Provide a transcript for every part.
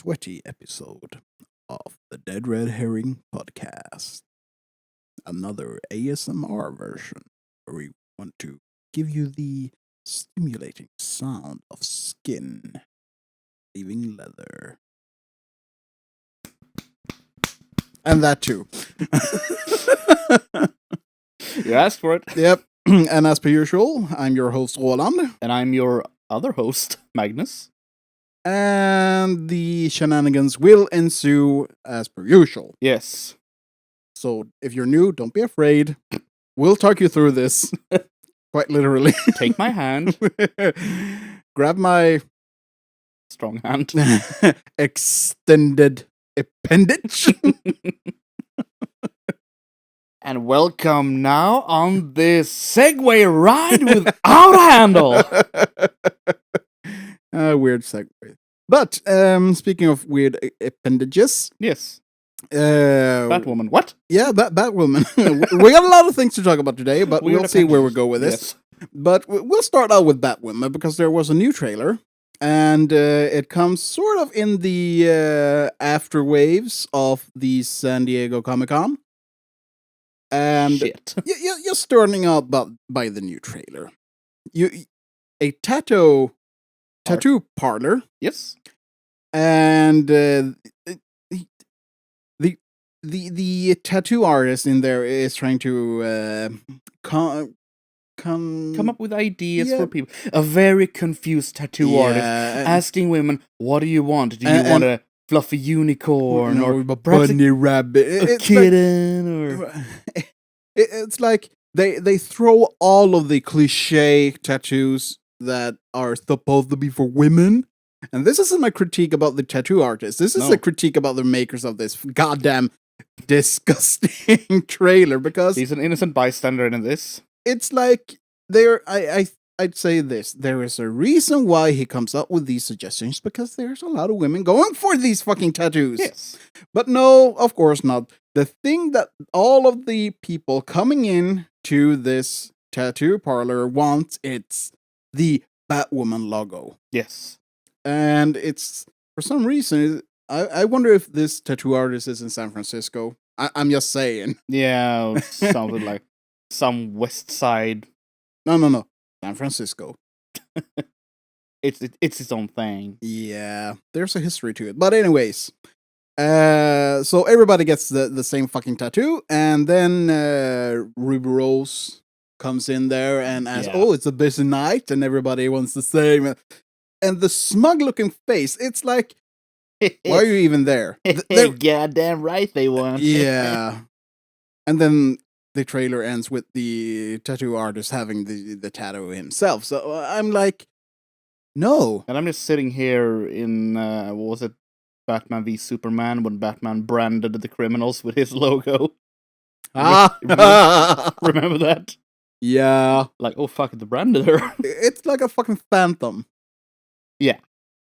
sweaty episode of the Dead Red Herring podcast. Another ASMR version where we want to give you the stimulating sound of skin leaving leather. And that too. You asked for it. Yep. And as per usual, I'm your host, Roland. And I'm your other host, Magnus. And the shenanigans will ensue as per usual. Yes. So if you're new, don't be afraid. We'll talk you through this. Quite literally. Take my hand. Grab my Strong hand. extended appendage. And welcome now on this Segway ride without a handle. Weird segue. But speaking of weird appendages. Yes. Batwoman. What? Yeah, Batwoman. We got a lot of things to talk about today, but Weird we'll see where we go with this. Yes. But we'll start out with Batwoman because there was a new trailer. And it comes sort of in the afterwaves of the San Diego Comic-Con. And Shit. you're starting out by the new trailer. A tattoo parlor. Yes. And the tattoo artist in there is trying to come up with ideas for people. A very confused tattoo artist asking women, "What do you want? Do you want a fluffy unicorn or a perhaps bunny rabbit, a kitten?" Or it's like they throw all of the cliche tattoos that are supposed to be for women. And this isn't a critique about the tattoo artist. This is a critique about the makers of this goddamn disgusting trailer, because he's an innocent bystander in this. It's like I'd say this. There is a reason why he comes up with these suggestions, because there's a lot of women going for these fucking tattoos. Yes. But no, of course not. The thing that all of the people coming in to this tattoo parlor want, it's the Batwoman logo. Yes. And it's, for some reason, I wonder if this tattoo artist is in San Francisco. I'm just saying. Yeah, something like some West Side. No. San Francisco. It's its own thing. Yeah, there's a history to it. But anyways, so everybody gets the same fucking tattoo, and then Ruby Rose comes in there and asks, "Oh, it's a busy night," and everybody wants the same. And the smug-looking face, it's like, why are you even there? Goddamn right they want. Yeah. And then the trailer ends with the tattoo artist having the tattoo himself. So I'm like, no. And I'm just sitting here in, what was it, Batman v Superman, when Batman branded the criminals with his logo. Remember that? Yeah. Like, oh fuck, the branded her. It's like a fucking phantom. Yeah.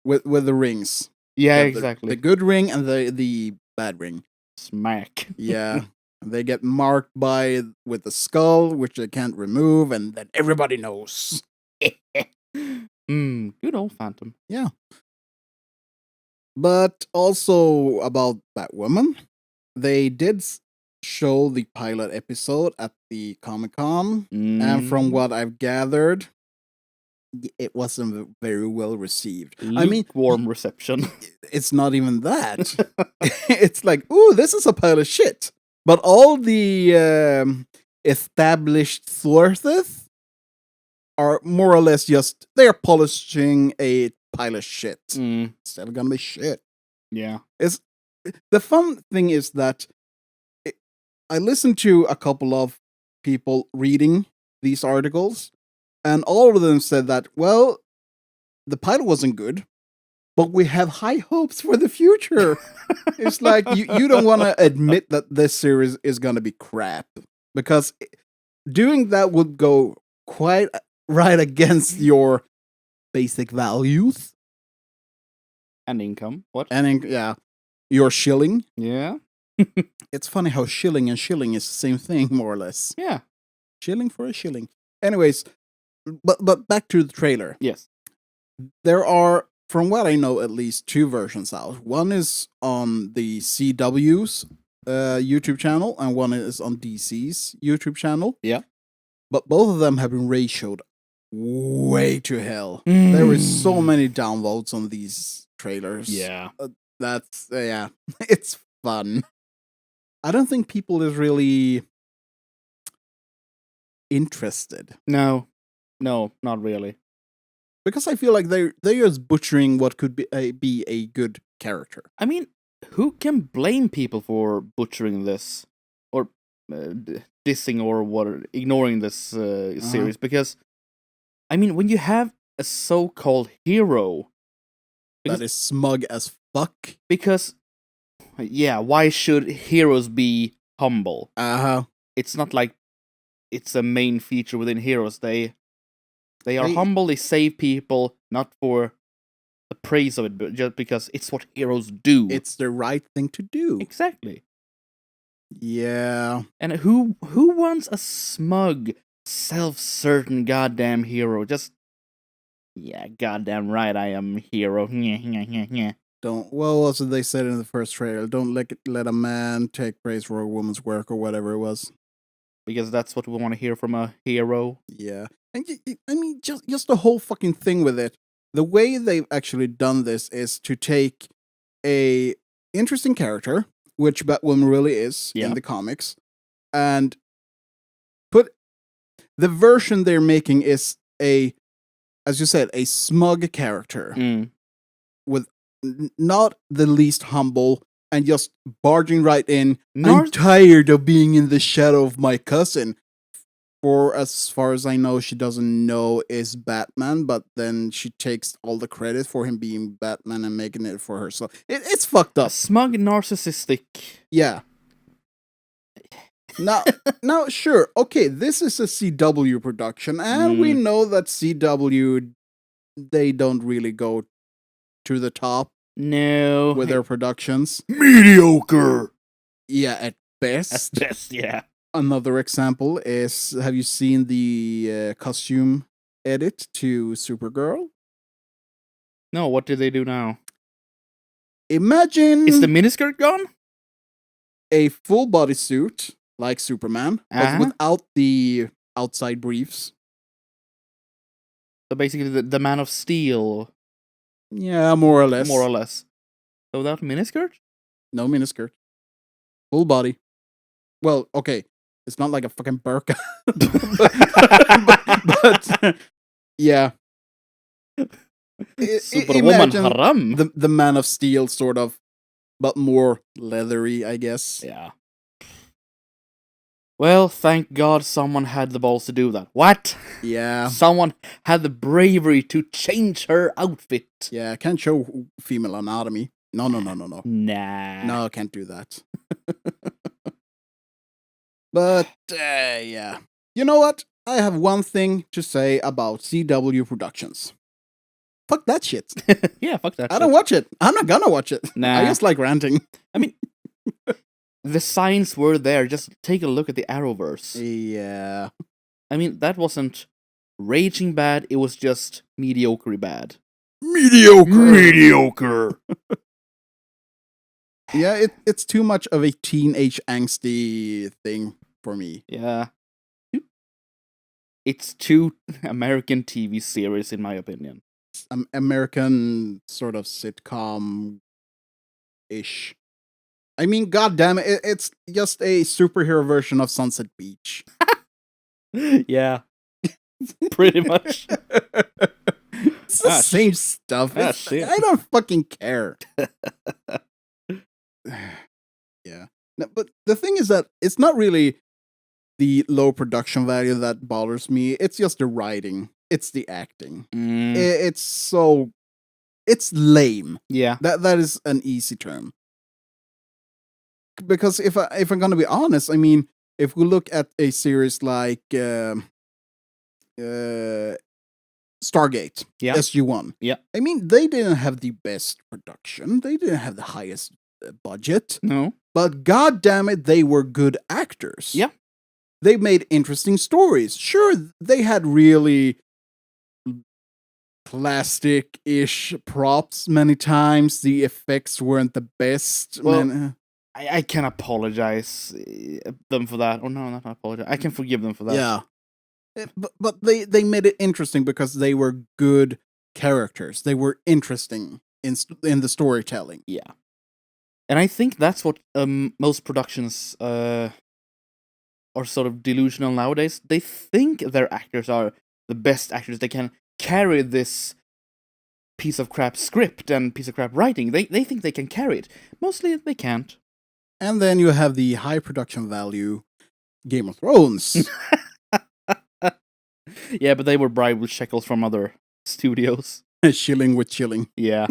With the rings. Yeah, exactly. The good ring and the bad ring. Smack. Yeah. They get marked with the skull, which they can't remove, and then everybody knows. Good old Phantom. Yeah. But also about Batwoman, they did show the pilot episode at the Comic-Con, and from what I've gathered, it wasn't very well received. Warm reception. It's not even that. It's like, ooh, this is a pile of shit. But all the established sources are more or less just, they're polishing a pile of shit. It's still gonna be shit. Yeah. The fun thing is that I listened to a couple of people reading these articles, and all of them said that, well, the pilot wasn't good, but we have high hopes for the future. It's like, you don't want to admit that this series is going to be crap, because doing that would go quite right against your basic values. And income. What? And your shilling. Yeah. It's funny how shilling and shilling is the same thing, more or less. Yeah. Shilling for a shilling. Anyways, but back to the trailer. Yes. There are from what I know, at least 2 versions out. One is on the CW's YouTube channel, and one is on DC's YouTube channel. Yeah. But both of them have been ratioed way to hell. There were so many downvotes on these trailers. Yeah. That's, yeah, it's fun. I don't think people is really interested. No, not really. Because I feel like they're just butchering what could be a good character. I mean, who can blame people for butchering this or dissing or ignoring this series? Because, I mean, when you have a so-called hero that is smug as fuck. Because, yeah, why should heroes be humble? It's not like it's a main feature within heroes. They are humble. They save people not for the praise of it, but just because it's what heroes do. It's the right thing to do. Exactly. Yeah. And who wants a smug, self-certain goddamn hero? Just, yeah, goddamn right, I am a hero. Don't. Well, what was they said in the first trailer? Don't let a man take praise for a woman's work or whatever it was. Because that's what we want to hear from a hero. Yeah. And I mean, just the whole fucking thing with it. The way they've actually done this is to take a interesting character, which Batwoman really is in the comics, and put the version they're making is as you said, a smug character with not the least humble and just barging right in. I'm tired of being in the shadow of my cousin. For as far as I know, she doesn't know is Batman, but then she takes all the credit for him being Batman and making it for herself. It's fucked up. Smug, narcissistic. Yeah. Now, sure, okay, this is a CW production, and we know that CW, they don't really go to the top. No. With their productions. Mediocre. Yeah, at best. At best, yeah. Another example is, have you seen the costume edit to Supergirl? No, what did they do now? Imagine... Is the miniskirt gone? A full bodysuit, like Superman, but without the outside briefs. So basically the Man of Steel. Yeah, more or less. More or less. So without miniskirt? No miniskirt. Full body. Well, okay. It's not like a fucking burqa. but yeah. Superwoman haram. The Man of Steel, sort of, but more leathery, I guess. Yeah. Well, thank God someone had the balls to do that. What? Yeah. Someone had the bravery to change her outfit. Yeah, can't show female anatomy. No. Nah. No, can't do that. But, yeah. You know what? I have one thing to say about CW Productions. Fuck that shit. Yeah, fuck that shit. I don't watch it. I'm not gonna watch it. Nah. I just like ranting. I mean, the signs were there. Just take a look at the Arrowverse. Yeah. I mean, that wasn't raging bad. It was just mediocre bad. Mediocre. Yeah, it's too much of a teenage angsty thing for me. Yeah. It's too American TV series, in my opinion. American sort of sitcom-ish. I mean, goddamn it, it's just a superhero version of Sunset Beach. Yeah. Pretty much. It's the same stuff. I don't fucking care. Yeah. No, but the thing is that it's not really the low production value that bothers me. It's just the writing. It's the acting. It's lame. Yeah. That is an easy term. Because if I'm gonna be honest, I mean, if we look at a series like Stargate, SG-1, I mean, they didn't have the best production. They didn't have the highest budget. No. But god damn it, they were good actors. Yeah. They made interesting stories. Sure, they had really plastic-ish props many times. The effects weren't the best. Well, I can apologize them for that. Oh no, not apologize. I can forgive them for that. Yeah. But they made it interesting because they were good characters. They were interesting in the storytelling. Yeah. And I think that's what most productions are sort of delusional nowadays. They think their actors are the best actors. They can carry this piece of crap script and piece of crap writing. They think they can carry it. Mostly they can't. And then you have the high production value Game of Thrones. Yeah, but they were bribed with shekels from other studios. Shilling with chilling. Yeah.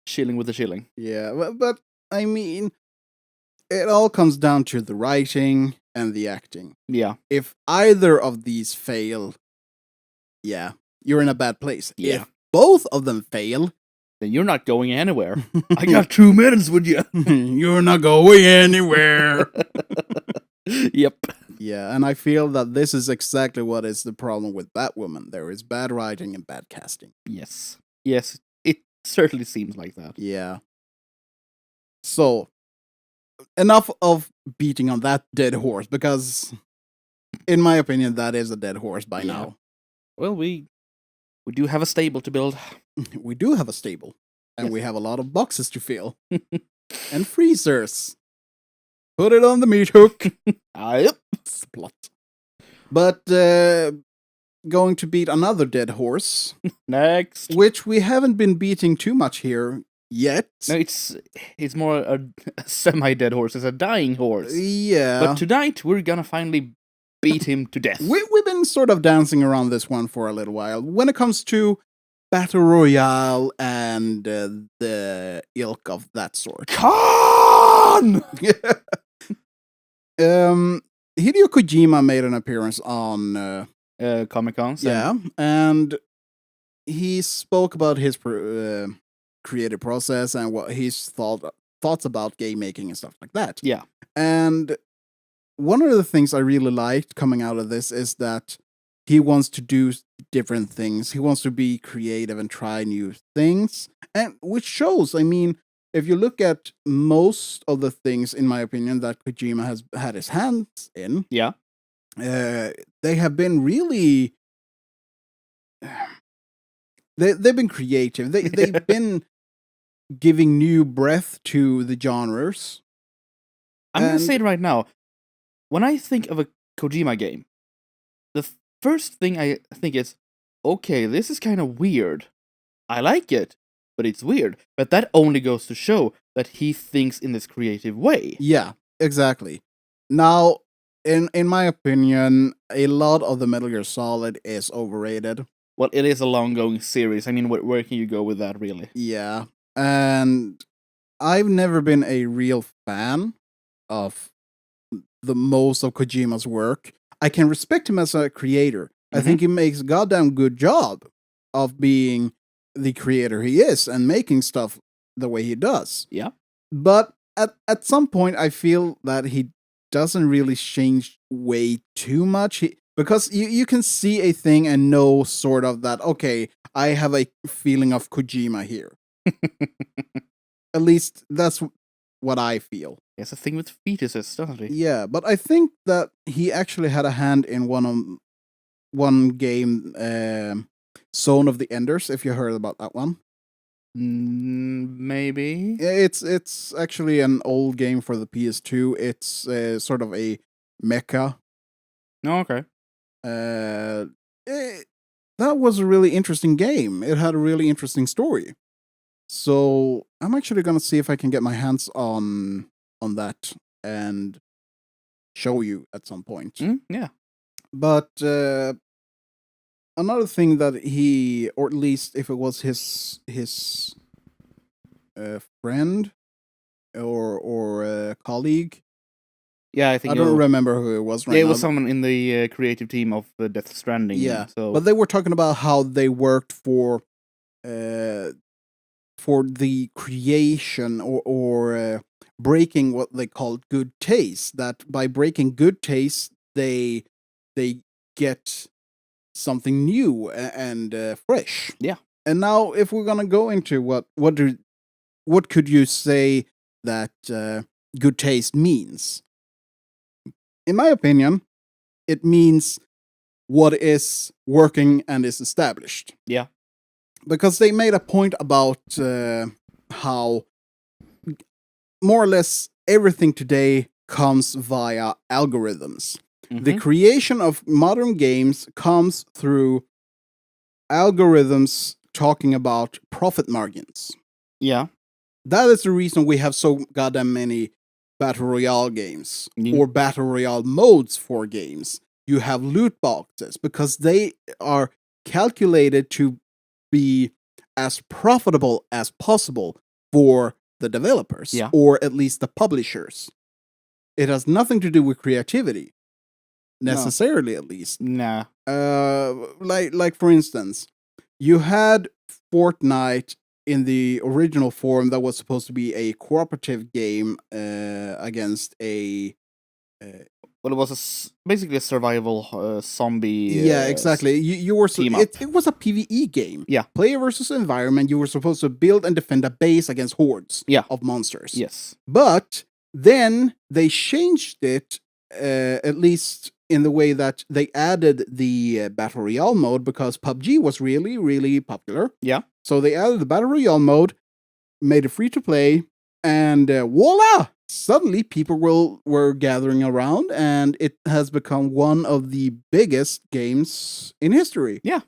Shilling with the shilling. Yeah, but I mean, it all comes down to the writing and the acting. Yeah. If either of these fail, yeah, you're in a bad place. Yeah. If both of them fail, then you're not going anywhere. I got 2 minutes, would you? You're not going anywhere. Yep. Yeah, and I feel that this is exactly what is the problem with Batwoman. There is bad writing and bad casting. Yes. Yes, it certainly seems like that. Yeah. So, enough of beating on that dead horse, because, in my opinion, that is a dead horse by now. Well, we do have a stable to build. We do have a stable, and Yes. we have a lot of boxes to fill. And freezers. Put it on the meat hook. Yep. Splot. But going to beat another dead horse, Next. which we haven't been beating too much here yet. No, it's more a semi-dead horse. It's a dying horse. Yeah. But tonight we're gonna finally beat him to death. We've been sort of dancing around this one for a little while. When it comes to Battle Royale and the ilk of that sort. Khan! Hideo Kojima made an appearance on Comic-Con. yeah, and he spoke about his creative process and what his thoughts about game making and stuff like that. Yeah. And one of the things I really liked coming out of this is that he wants to do different things. He wants to be creative and try new things, and which shows. I mean, if you look at most of the things, in my opinion, that Kojima has had his hands in, Yeah. they have been really. They've been creative. They've been giving new breath to the genres. I'm gonna say it right now. When I think of a Kojima game, the first thing I think is, okay, this is kind of weird. I like it, but it's weird. But that only goes to show that he thinks in this creative way. Yeah, exactly. Now, in my opinion, a lot of the Metal Gear Solid is overrated. Well, it is a long-going series. I mean, where can you go with that, really? Yeah, and I've never been a real fan of the most of Kojima's work. I can respect him as a creator. I think he makes a goddamn good job of being the creator he is and making stuff the way he does. Yeah. But at some point, I feel that he doesn't really change way too much. Because you can see a thing and know sort of that, okay, I have a feeling of Kojima here. At least that's what I feel. It's a thing with fetuses, doesn't he? Yeah, but I think that he actually had a hand in one game, Zone of the Enders, if you heard about that one. Maybe. It's actually an old game for the PS2. It's sort of a mecha. Oh, okay. That was a really interesting game. It had a really interesting story. So I'm actually gonna see if I can get my hands on that and show you at some point. Yeah. But another thing that he, or at least if it was his friend or colleague. Yeah, I think I don't remember who it was right now. Yeah, it was someone in the creative team of Death Stranding. Yeah, so. but they were talking about how they worked for the creation or breaking what they called good taste. That by breaking good taste, they get something new and fresh. Yeah. And now, if we're gonna go into what could you say that good taste means? In my opinion, it means what is working and is established. Yeah. Because they made a point about how more or less everything today comes via algorithms. The creation of modern games comes through algorithms talking about profit margins. Yeah. That is the reason we have so goddamn many Battle Royale games or Battle Royale modes for games. You have loot boxes because they are calculated to be as profitable as possible for the developers or at least the publishers. It has nothing to do with creativity, necessarily, at least. Nah. Like for instance, you had Fortnite in the original form that was supposed to be a cooperative game against a. Well, it was basically a survival zombie. Yeah, exactly. You were it was a PvE game. Yeah, player versus environment. You were supposed to build and defend a base against hordes. Of monsters. Yes, but then they changed it, at least in the way that they added the Battle Royale mode because PUBG was really, really popular. Yeah. So they added the Battle Royale mode, made it free to play, and voila! Suddenly people were gathering around, and it has become one of the biggest games in history. Yeah.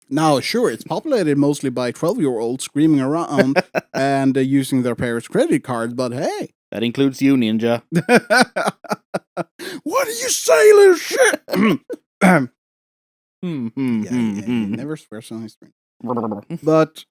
Now, sure, it's populated mostly by 12-year-olds screaming around and using their parents' credit cards, but hey. That includes you, Ninja. What do you say, little shit? He never swears on his stream. But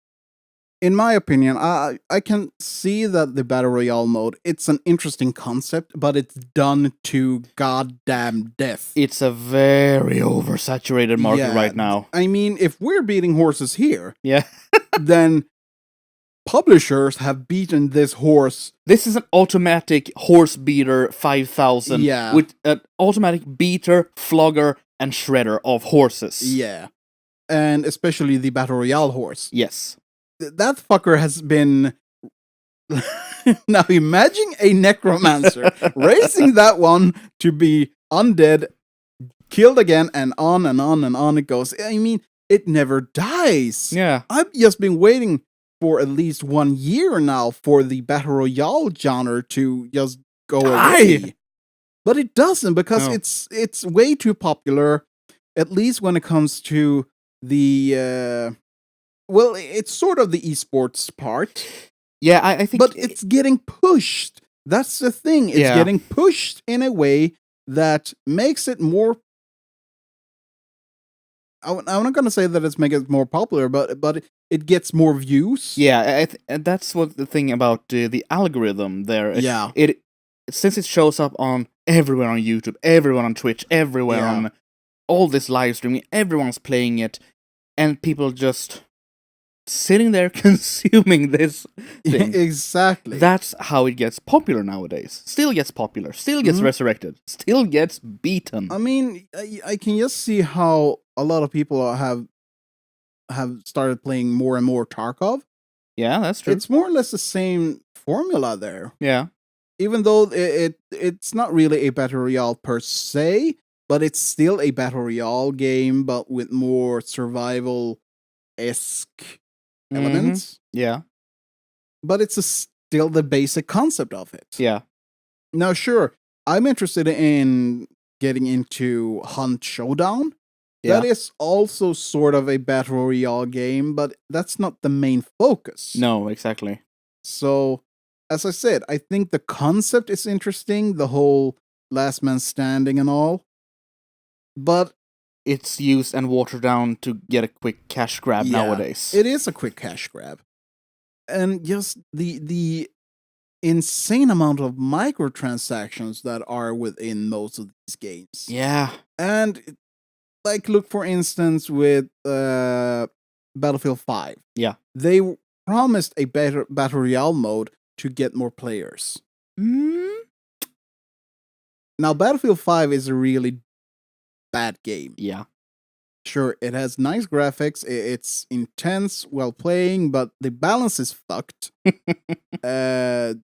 in my opinion, I can see that the Battle Royale mode, it's an interesting concept, but it's done to goddamn death. It's a very oversaturated market right now. I mean, if we're beating horses here, yeah, then publishers have beaten this horse. This is an automatic horse beater 5000 with an automatic beater, flogger, and shredder of horses. Yeah. And especially the Battle Royale horse. Yes. That fucker has been... Now imagine a necromancer raising that one to be undead, killed again, and on and on and on it goes. I mean, it never dies. Yeah. I've just been waiting for at least 1 year now for the Battle Royale genre to just go away. But it doesn't because it's way too popular, at least when it comes to the... well, it's sort of the esports part. Yeah, I think... But it's getting pushed. That's the thing. It's getting pushed in a way that makes it more... I'm not going to say that it's making it more popular, but it gets more views. Yeah, and that's what the thing about the algorithm there. Yeah. Since it shows up on everywhere on YouTube, everyone on Twitch, everywhere on all this live streaming, everyone's playing it, and people just sitting there consuming this thing. Exactly. That's how it gets popular nowadays. Still gets popular, still gets resurrected, still gets beaten. I mean, I can just see how a lot of people have started playing more and more Tarkov. Yeah, that's true. It's more or less the same formula there. Yeah. Even though it's not really a Battle Royale per se, but it's still a Battle Royale game, but with more survival-esque elements. Yeah. But it's still the basic concept of it. Yeah. Now, sure, I'm interested in getting into Hunt Showdown. Yeah. That is also sort of a Battle Royale game, but that's not the main focus. No, exactly. So, as I said, I think the concept is interesting, the whole last man standing and all. But it's used and watered down to get a quick cash grab nowadays. It is a quick cash grab. And just the insane amount of microtransactions that are within most of these games. Yeah. And like, look, for instance, with Battlefield 5. Yeah. They promised a better Battle Royale mode to get more players. Now, Battlefield 5 is a really bad game. Yeah. Sure, it has nice graphics. It's intense while playing, but the balance is fucked. The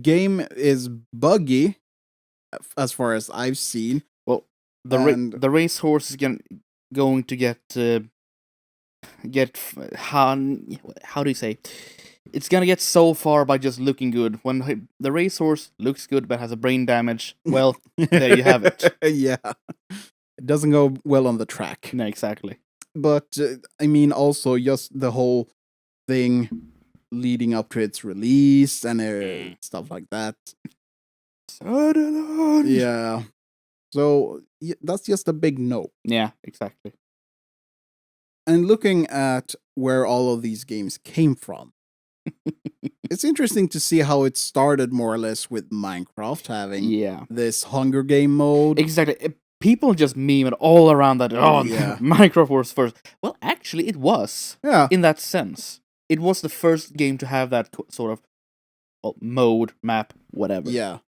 game is buggy, as far as I've seen. Well, the racehorse is going to how do you say? It's gonna get so far by just looking good. When the racehorse looks good but has a brain damage, well, there you have it. Yeah, it doesn't go well on the track. No, exactly. But I mean, also just the whole thing leading up to its release and stuff like that. Yeah. So that's just a big no. Yeah, exactly. And looking at where all of these games came from, it's interesting to see how it started more or less with Minecraft having this Hunger Game mode. Exactly. People just meme it all around that. Oh, yeah. Minecraft was first. Well, actually, it was. Yeah. In that sense, it was the first game to have that sort of mode, map, whatever. Yeah.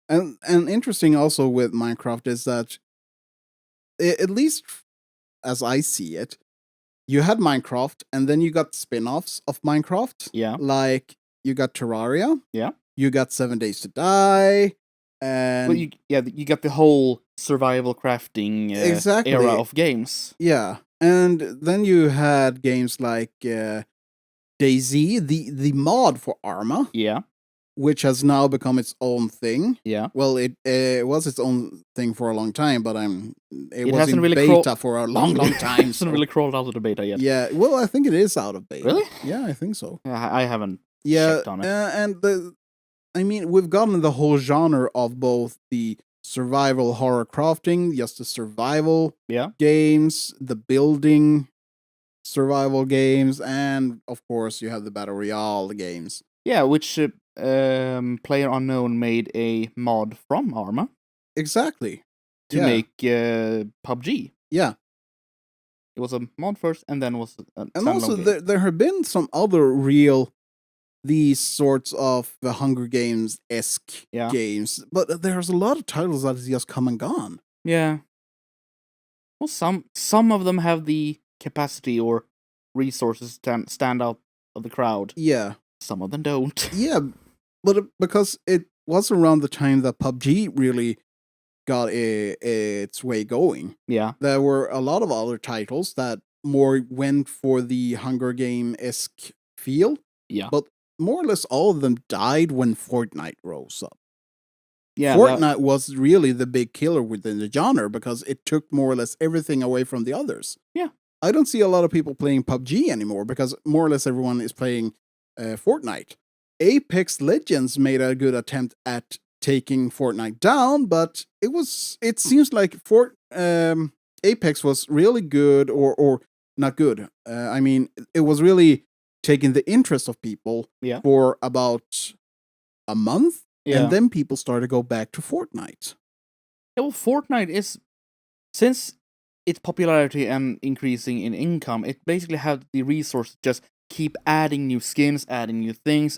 And interesting also with Minecraft is that, at least as I see it, you had Minecraft, and then you got spin-offs of Minecraft. Yeah. Like, you got Terraria. Yeah. You got 7 Days to Die. And well, you got the whole survival crafting era of games. Yeah. And then you had games like DayZ, the mod for Arma. Yeah. Which has now become its own thing. Yeah. Well, it was its own thing for a long time, but it was hasn't in really beta for a long time. It hasn't really crawled out of the beta yet. Yeah, well, I think it is out of beta. Really? Yeah, I think so. Yeah, I haven't checked on it. And I mean, we've gotten the whole genre of both the survival horror crafting, just the survival games, the building survival games, and of course you have the battle royale games. Yeah, which PlayerUnknown made a mod from Arma. Exactly. To make PUBG. Yeah. It was a mod first, and then was a and also there have been some other these sorts of the Hunger Games-esque games, but there's a lot of titles that has just come and gone. Yeah. Well, some of them have the capacity or resources to stand out of the crowd. Yeah. Some of them don't. Yeah, but because it was around the time that PUBG really got its way going. Yeah. There were a lot of other titles that more went for the Hunger Game-esque feel. Yeah. But more or less all of them died when Fortnite rose up. Yeah. Fortnite was really the big killer within the genre because it took more or less everything away from the others. Yeah. I don't see a lot of people playing PUBG anymore because more or less everyone is playing Fortnite. Apex Legends made a good attempt at taking Fortnite down, but it seems like Apex was really good or not good. I mean, it was really taking the interest of people for about a month, and then people started to go back to Fortnite. Yeah, well, Fortnite is, since its popularity and increasing in income, it basically had the resource just keep adding new skins, adding new things,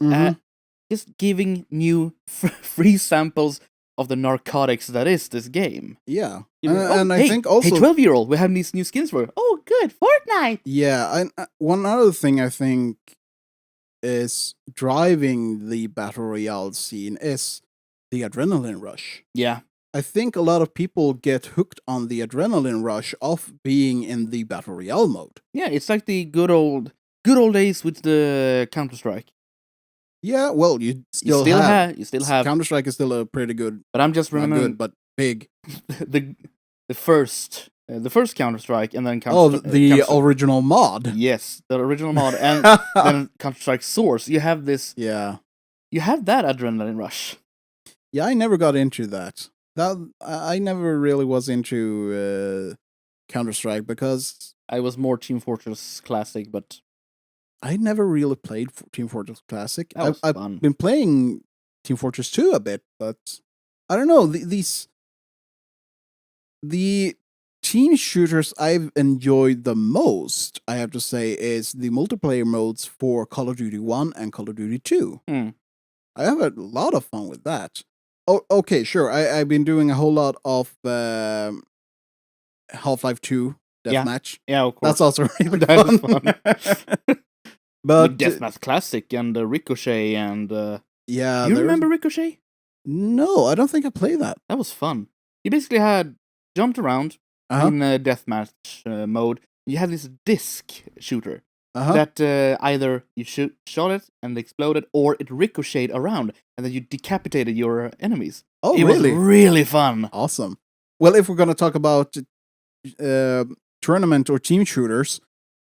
just giving new free samples of the narcotics that is this game. Yeah. I think also... Hey, 12-year-old, we have these new skins for... Oh, good, Fortnite! Yeah, and one other thing I think is driving the Battle Royale scene is the adrenaline rush. Yeah. I think a lot of people get hooked on the adrenaline rush of being in the Battle Royale mode. Yeah, it's like the good old days with the Counter-Strike. Yeah, well, you still have Counter-Strike is still a pretty good, but I'm just remembering good, but big. the first Counter-Strike, and then the original mod. Yes, the original mod, and then Counter-Strike Source. You have this. Yeah, you have that adrenaline rush. Yeah, I never got into that. I never really was into Counter-Strike because I was more Team Fortress Classic, but I never really played Team Fortress Classic. I've been playing Team Fortress 2 a bit, but I don't know. The team shooters I've enjoyed the most, I have to say, is the multiplayer modes for Call of Duty 1 and Call of Duty 2. I have a lot of fun with that. Oh, okay, sure. I've been doing a whole lot of Half-Life 2 deathmatch. Yeah, of course. That's also really That is fun. But But Deathmatch Classic and Ricochet and yeah, you remember Ricochet? No, I don't think I played that. That was fun. You basically had jumped around in deathmatch mode. You had this disc shooter that either you shot it and it exploded, or it ricocheted around and then you decapitated your enemies. Oh, it really? was really fun. Awesome. Well, if we're gonna talk about tournament or team shooters,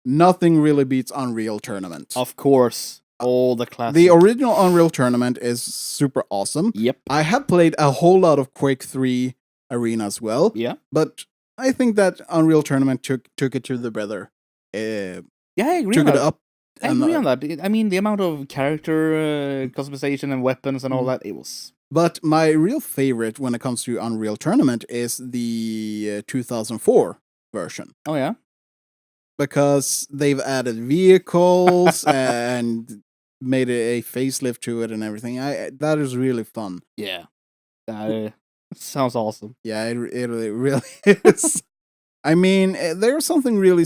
nothing really beats Unreal Tournament. Of course, all the classic. The original Unreal Tournament is super awesome. Yep. I have played a whole lot of Quake 3 Arena as well. Yeah. But I think that Unreal Tournament took it to the better. Yeah, I agree. Took on it that. up. I agree on that. I mean, the amount of character customization and weapons and all that, it was. But my real favorite when it comes to Unreal Tournament is the 2004 version. Oh, yeah? Because they've added vehicles and made a facelift to it and everything. That is really fun. Yeah. Sounds awesome. Yeah, it really is. I mean, there's something really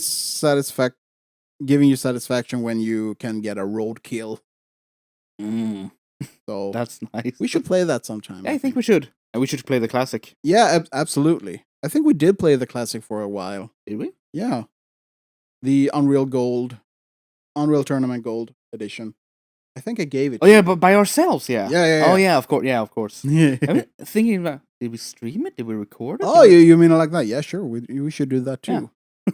giving you satisfaction when you can get a road kill. So that's nice. We should play that sometime. Yeah, I think we should. And we should play the classic. Yeah, absolutely. I think we did play the classic for a while. Did we? Yeah. The Unreal Tournament Gold edition. I think I gave it. Oh, yeah, but by ourselves, yeah. Yeah. Oh, yeah, of course. Yeah, of course. Yeah. I'm thinking about, did we stream it? Did we record it? Oh, you mean it like that? Yeah, sure. We should do that too. Yeah.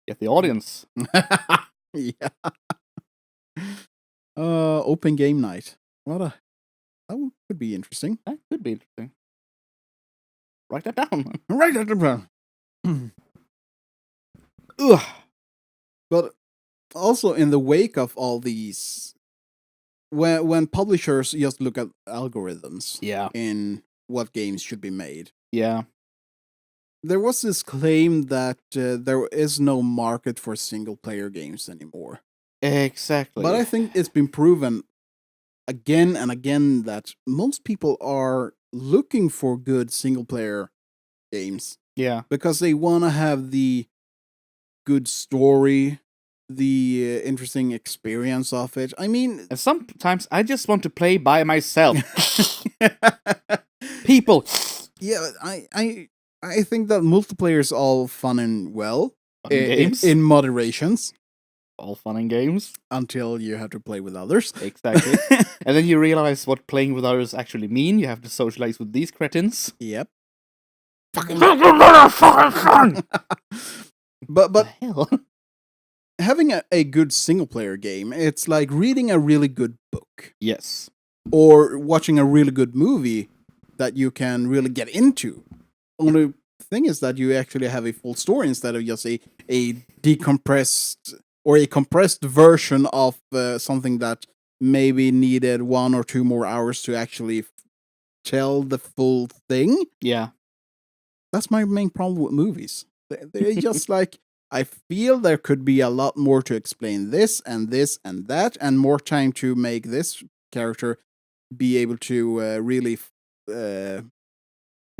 Get the audience. Yeah. Open game night. That could be interesting. That could be interesting. Write that down. Write that down. Ugh. But also in the wake of all these, when publishers just look at algorithms, in what games should be made, there was this claim that there is no market for single player games anymore. Exactly. But I think it's been proven again and again that most people are looking for good single player games. Yeah. Because they want to have the good story, the interesting experience of it. I mean, and sometimes I just want to play by myself. People. Yeah, I think that multiplayer is all fun and well games in moderations. All fun and games until you have to play with others. Exactly. And then you realize what playing with others actually mean. You have to socialize with these cretins. Yep. Fucking But having a good single player game, it's like reading a really good book. Yes. Or watching a really good movie that you can really get into. Only thing is that you actually have a full story instead of just a decompressed or a compressed version of something that maybe needed 1 or 2 more hours to actually tell the full thing. Yeah. That's my main problem with movies. They're just like, I feel there could be a lot more to explain this and that, and more time to make this character be able to really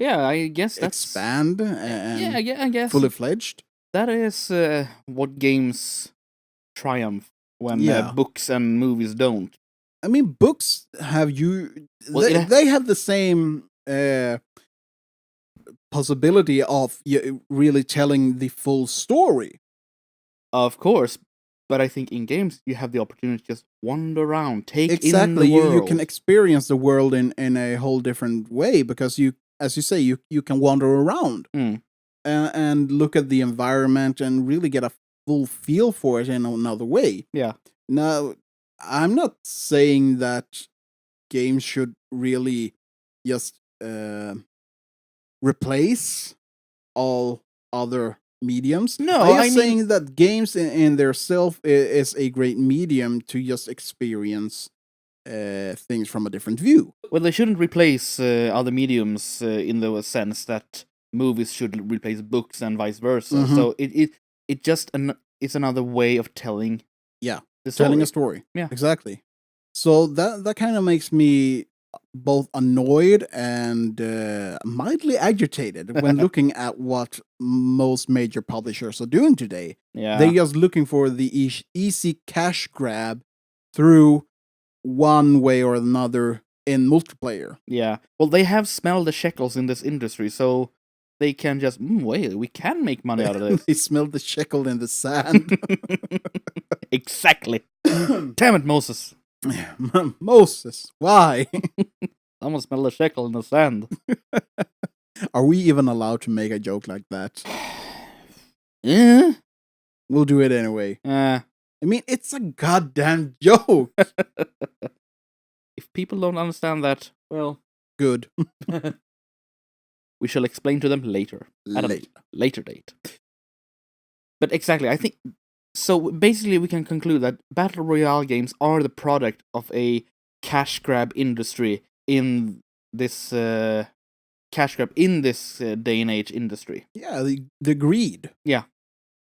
I guess that's expand and I guess fully fledged. That is what games triumph when books and movies don't. I mean, books have they have the same possibility of really telling the full story. Of course, but I think in games you have the opportunity to just wander around, take in the world. You can experience the world in a whole different way because you, as you say, you can wander around and look at the environment and really get a full feel for it in another way. Yeah. Now, I'm not saying that games should really just replace all other mediums. No, I'm saying that games in their self is a great medium to just experience things from a different view. Well, they shouldn't replace other mediums in the sense that movies should replace books and vice versa. Mm-hmm. So it just it's another way of telling. Yeah, the story. Telling a story. Yeah, exactly. So that kind of makes me both annoyed and mildly agitated when looking at what most major publishers are doing today. Yeah. They're just looking for the easy cash grab through one way or another in multiplayer. Yeah. Well, they have smelled the shekels in this industry, so they can just, wait, we can make money out of this. They smell the shekel in the sand. Exactly. Damn it, Moses. Moses, why? Someone smell the shekel in the sand. Are we even allowed to make a joke like that? Yeah. We'll do it anyway. I mean, it's a goddamn joke. If people don't understand that, well, good. We shall explain to them later. At a later date. But exactly, I think... So basically we can conclude that Battle Royale games are the product of a cash grab industry in this... cash grab in this day and age industry. Yeah, the greed. Yeah.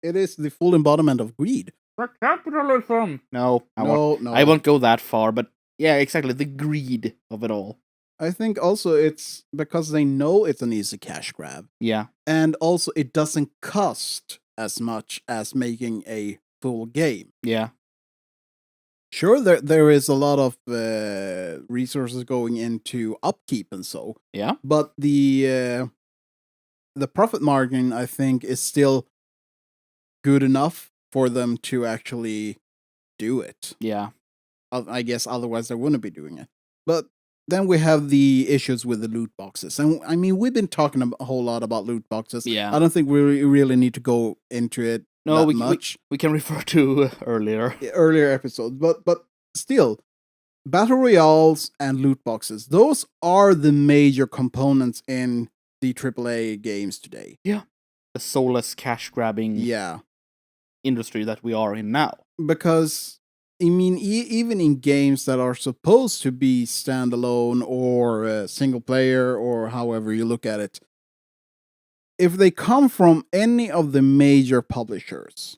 It is the full embodiment of greed. For capitalism! No, I No. won't go that far, but yeah, exactly, the greed of it all. I think also it's because they know it's an easy cash grab. Yeah. And also it doesn't cost as much as making a full game. Yeah. Sure, there is a lot of resources going into upkeep and so. Yeah. But the profit margin, I think, is still good enough for them to actually do it. Yeah. I guess otherwise they wouldn't be doing it. But then we have the issues with the loot boxes. And I mean, we've been talking a whole lot about loot boxes. Yeah. I don't think we really need to go into it much. We can refer to earlier episodes. But still, Battle Royales and loot boxes, those are the major components in the AAA games today. Yeah. The soulless cash grabbing industry that we are in now. Because I mean, even in games that are supposed to be standalone or single player or however you look at it, if they come from any of the major publishers,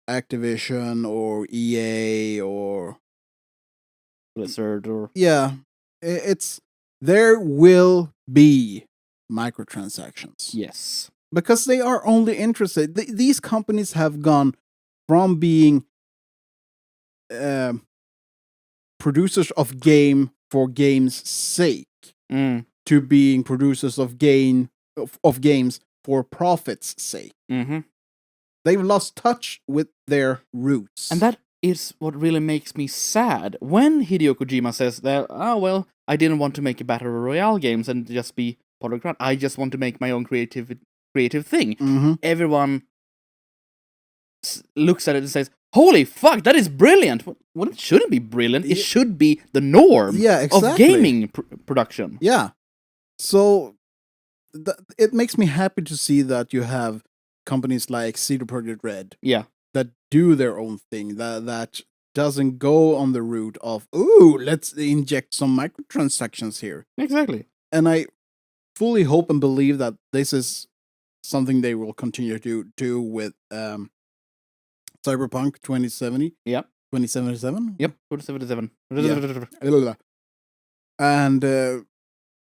Activision or EA or Blizzard or there will be microtransactions. Yes, because they are only interested. These companies have gone from being producers of game for game's sake to being producers of games for profit's sake. Mm-hmm. They've lost touch with their roots. And that is what really makes me sad. When Hideo Kojima says that, I didn't want to make a Battle Royale games and just be part of the crowd. I just want to make my own creative thing. Mm-hmm. Everyone looks at it and says, holy fuck, that is brilliant. Well, it shouldn't be brilliant. It should be the norm of gaming production. Yeah. So it makes me happy to see that you have companies like CD Projekt Red that do their own thing, that doesn't go on the route of, let's inject some microtransactions here. Exactly. And I fully hope and believe that this is something they will continue to do with Cyberpunk 2070. Yep. 2077? Yep, 2077. Yeah. And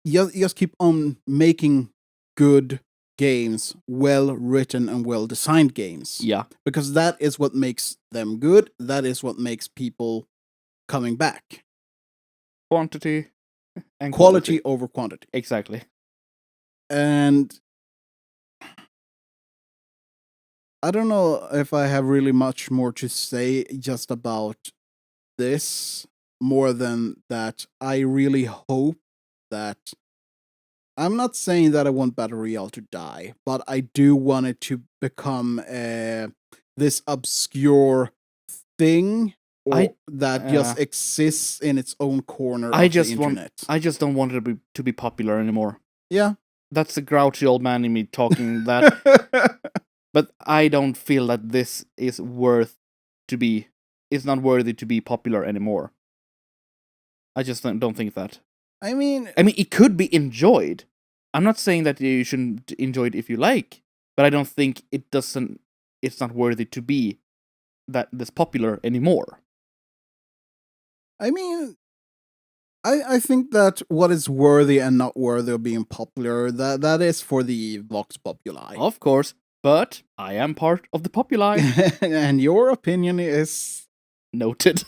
just keep on making good games, well-written and well-designed games. Yeah. Because that is what makes them good. That is what makes people coming back. Quantity and quality over quantity. Exactly. And I don't know if I have really much more to say just about this, more than that I really hope that... I'm not saying that I want Battle Royale to die, but I do want it to become this obscure thing that just exists in its own corner of the internet. I just don't want it to be popular anymore. Yeah. That's the grouchy old man in me talking that. But I don't feel that this is it's not worthy to be popular anymore. I just don't think that. I mean, it could be enjoyed. I'm not saying that you shouldn't enjoy it if you like, but I don't think it's not worthy to be this popular anymore. I mean, I think that what is worthy and not worthy of being popular, that is for the Vox Populi. Of course, but I am part of the populi. And your opinion is Noted.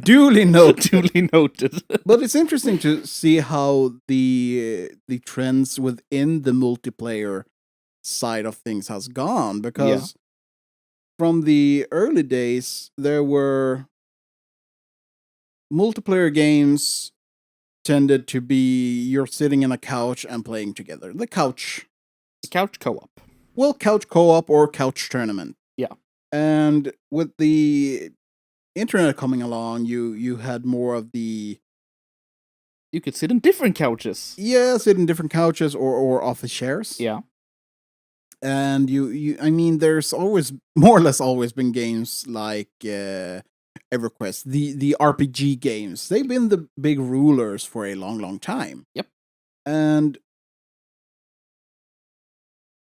duly noted. Duly noted. But it's interesting to see how the trends within the multiplayer side of things has gone, because from the early days there were multiplayer games tended to be you're sitting in a couch and playing together. The couch co-op. Well, couch co-op or couch tournament. Yeah. And with the internet coming along, you had more of the You could sit in different couches. Yeah, sit in different couches or office chairs. Yeah. And you I mean, there's always more or less always been games like EverQuest, the RPG games. They've been the big rulers for a long time. Yep. And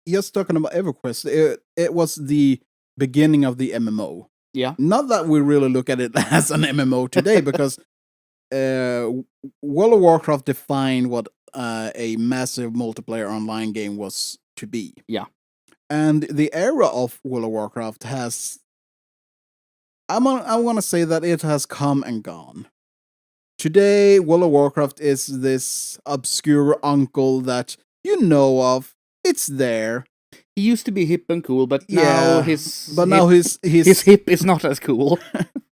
just talking about EverQuest, it was the beginning of the MMO. Yeah. Not that we really look at it as an MMO today, because World of Warcraft defined what a massive multiplayer online game was to be. Yeah. And the era of World of Warcraft has... I want to say that it has come and gone. Today, World of Warcraft is this obscure uncle that you know of. It's there. He used to be hip and cool, but now his hip is not as cool.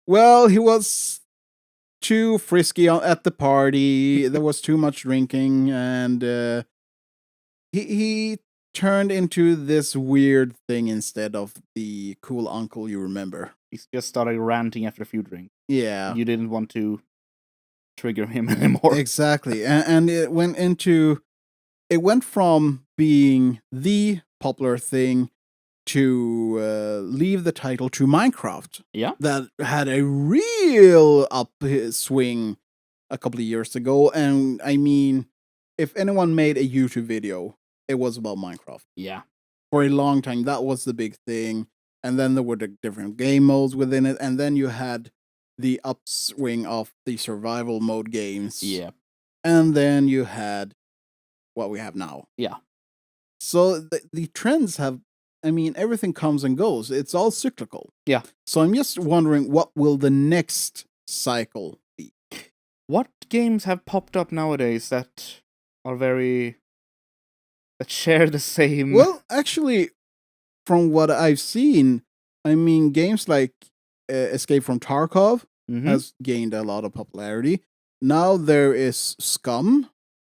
Well, he was too frisky at the party. There was too much drinking, and he turned into this weird thing instead of the cool uncle you remember. He just started ranting after a few drinks. Yeah. You didn't want to trigger him anymore. Exactly. And it went from being the popular thing to leave the title to Minecraft. Yeah. That had a real upswing a couple of years ago. And I mean, if anyone made a YouTube video, it was about Minecraft. Yeah. For a long time, that was the big thing. And then there were the different game modes within it. And then you had the upswing of the survival mode games. Yeah. And then you had what we have now. Yeah. So the trends have, I mean, everything comes and goes. It's all cyclical. Yeah. So I'm just wondering, what will the next cycle be? What games have popped up nowadays that are that share the same... Well, actually, from what I've seen, I mean, games like Escape from Tarkov has gained a lot of popularity. Now there is Scum,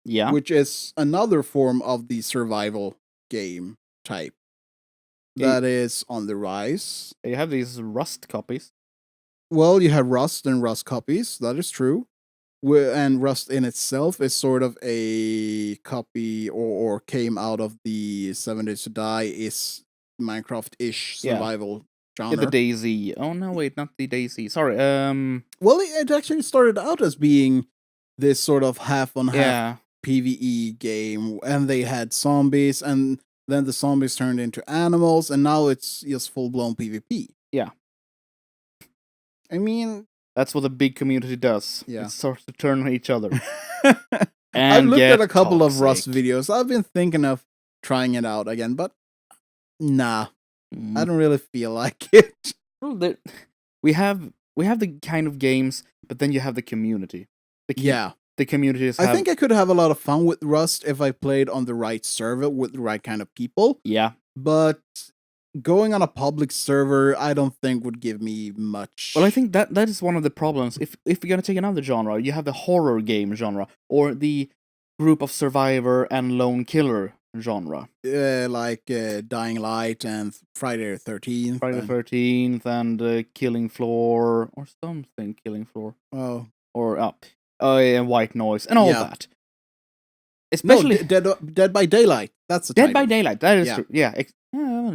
which is another form of the survival game type that is on the rise. You have these Rust copies. Well, you have Rust and Rust copies. That is true. And Rust in itself is sort of a copy or came out of the 7 Days to Die is Minecraft-ish survival genre. Yeah, the DayZ. Oh, no, wait, not the DayZ. Sorry. Well, it actually started out as being this sort of half-on-half PvE game, and they had zombies, and then the zombies turned into animals, and now it's just full-blown PvP. Yeah. I mean... That's what the big community does. Yeah. It starts to turn on each other. I've looked at a couple of Rust videos. I've been thinking of trying it out again, but nah. I don't really feel like it. Well, we have the kind of games, but then you have the community. The community I think I could have a lot of fun with Rust if I played on the right server with the right kind of people. Yeah. But going on a public server, I don't think would give me much. Well, I think that is one of the problems. If you're gonna take another genre, you have the horror game genre, or the group of survivor and lone killer genre. Like Dying Light and Friday the 13th. Friday the 13th and Killing Floor, or something Killing Floor. Oh. Or and White Noise, and all that. Especially Dead by Daylight. That's the Dead title. by Daylight. That is true. Yeah.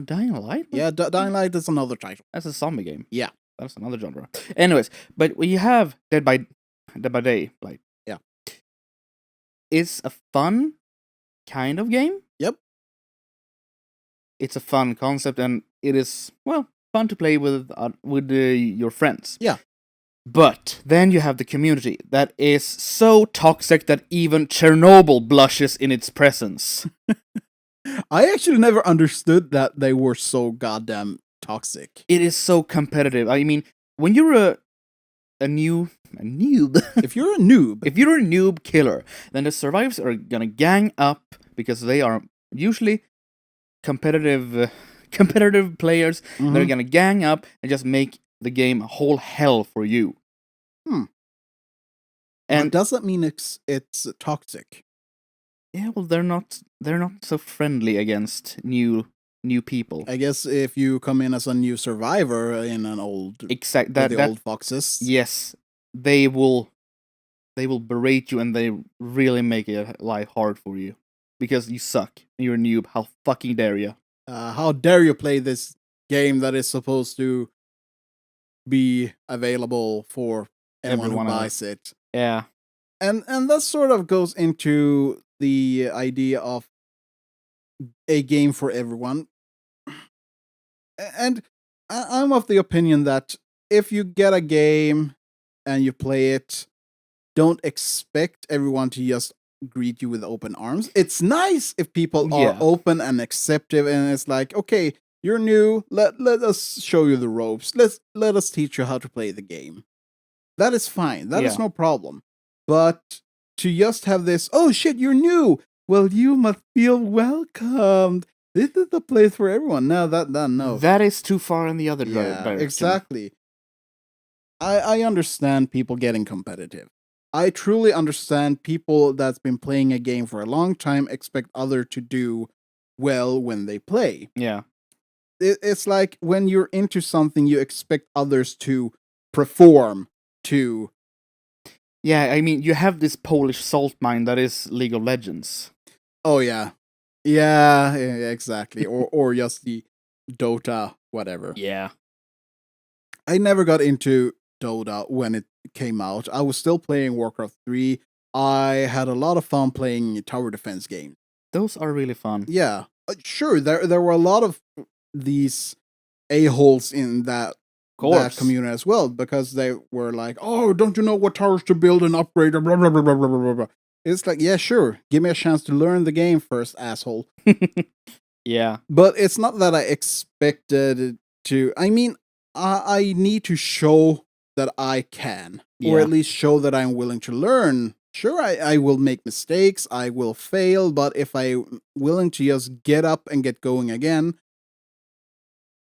Dying Light? Yeah, Dying Light is another title. That's a zombie game. Yeah. That's another genre. Anyways, but when you have Dead by Daylight. Yeah. It's a fun kind of game. Yep. It's a fun concept, and it is, well, fun to play with your friends. Yeah. But then you have the community that is so toxic that even Chernobyl blushes in its presence. I actually never understood that they were so goddamn toxic. It is so competitive. I mean, when you're a noob. If you're a noob, If you're a noob killer, then the survivors are gonna gang up because they are usually competitive players. They're gonna gang up and just make the game a whole hell for you. And does that mean it's toxic? Yeah, well, they're not so friendly against new people. I guess if you come in as a new survivor in an old old foxes, yes, they will berate you and they really make it life hard for you because you suck. You're a noob. How fucking dare you? How dare you play this game that is supposed to be available for everyone who buys it? Yeah, and that sort of goes into the idea of a game for everyone. And I'm of the opinion that if you get a game and you play it, don't expect everyone to just greet you with open arms. It's nice if people are open and accepting, and it's like, okay, you're new. Let us show you the ropes. Let us teach you how to play the game. That is fine. That is no problem. But to just have this, oh shit, you're new. Well, you must feel welcomed. This is the place for everyone. No, no. That is too far in the other direction. Exactly. I understand people getting competitive. I truly understand people that's been playing a game for a long time expect others to do well when they play. Yeah. It's like when you're into something, you expect others to perform to. Yeah, I mean, you have this Polish salt mine that is League of Legends. Oh, yeah. Yeah, exactly. or just the Dota, whatever. Yeah. I never got into Dota when it came out. I was still playing Warcraft 3. I had a lot of fun playing tower defense games. Those are really fun. Yeah. Sure, there were a lot of these a-holes in that community as well, because they were like, oh, don't you know what towers to build and upgrade? Blah, blah, blah, blah, blah, blah, blah. It's like, yeah, sure. Give me a chance to learn the game first, asshole. Yeah. But it's not that I expected to. I mean, I need to show that I can, or at least show that I'm willing to learn. Sure, I will make mistakes, I will fail, but if I'm willing to just get up and get going again,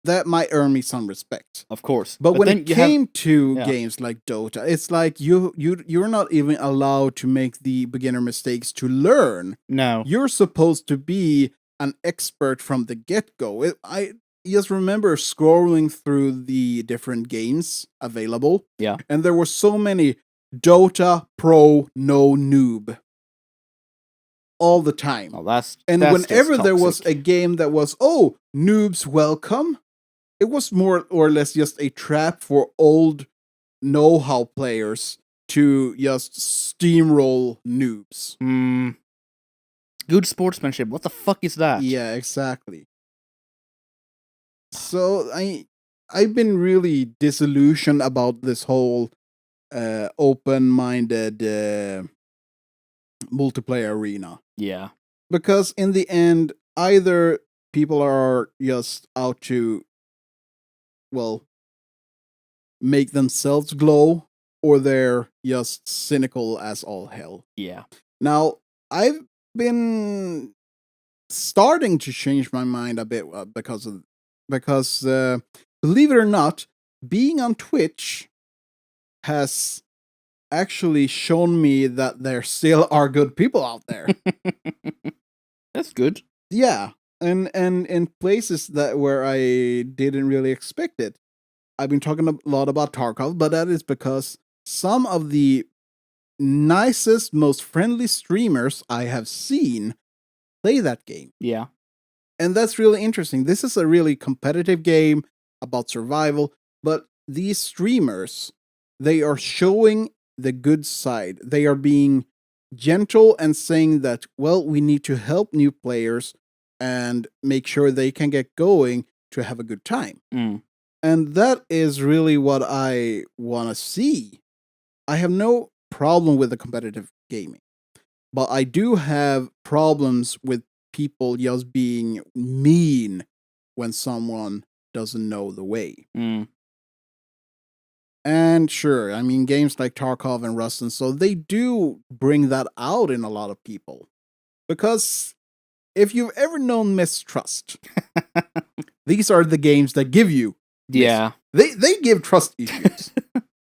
that might earn me some respect. Of course. But when it came to games like Dota, it's like you're not even allowed to make the beginner mistakes to learn. No. You're supposed to be an expert from the get-go. I just remember scrolling through the different games available. Yeah. And there were so many Dota Pro no noob all the time. Oh, that's whenever there was a game that was, oh, noobs welcome, it was more or less just a trap for old know-how players to just steamroll noobs. Good sportsmanship. What the fuck is that? Yeah, exactly. So I've been really disillusioned about this whole open-minded multiplayer arena. Yeah. Because in the end, either people are just out to, well, make themselves glow, or they're just cynical as all hell. Yeah. Now, I've been starting to change my mind a bit because believe it or not, being on Twitch has actually shown me that there still are good people out there. That's good. Yeah, and in places that where I didn't really expect it. I've been talking a lot about Tarkov, but that is because some of the nicest, most friendly streamers I have seen play that game. Yeah. And that's really interesting. This is a really competitive game about survival, but these streamers, they are showing the good side. They are being gentle and saying that, well, we need to help new players and make sure they can get going to have a good time. And that is really what I want to see. I have no problem with the competitive gaming, but I do have problems with people just being mean when someone doesn't know the way. And sure, I mean, games like Tarkov and Rust and so they do bring that out in a lot of people. Because if you've ever known mistrust, these are the games that give you. Yeah. They give trust issues.